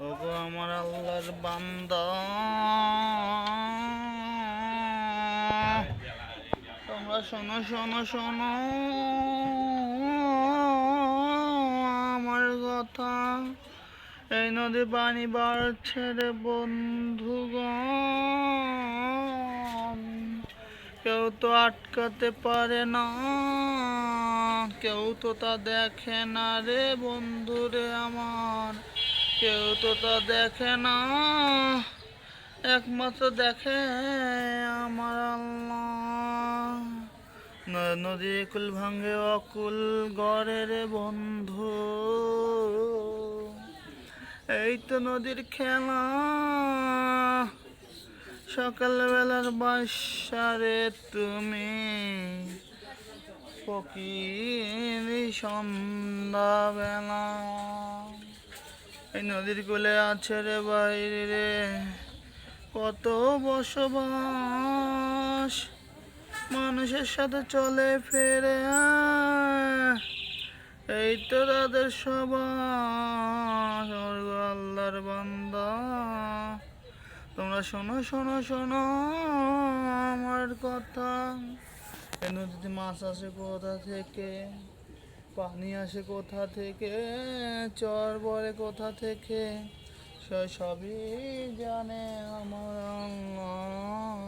ওগো আমার আল্লাহর বান্দা, তোমরা শোনো শোনো শোনো আমার কথা। এই নদী পানি বাড়ছে রে বন্ধুগণ, কেউ তো আটকাতে পারে না, কেউ তো তা দেখে না রে বন্ধুরে আমার, কেউ তো তা দেখে না, একমাত্র দেখে আমার আল্লাহ। নদী কুল ভাঙ্গে অকুল গড়ে রে বন্ধু, এই তো নদীর খেলা। সকালবেলার বাসারে তুমি, ফকির সন্ধ্যাবেলা। এই নদীর কূলে আছে রে বাইরে রে কত বসবাস, মানুষের সাথে চলে ফেরে, এই তো তাদের সবাই। আল্লাহর বান্দা, তোমরা শোনো শোনো শোনো আমার কথা। এই নদীতে মাছ আসে কোথা থেকে, পানি আসে কোথা থেকে, চর পড়ে কোথা থেকে, সবই জানে আমার আল্লাহ।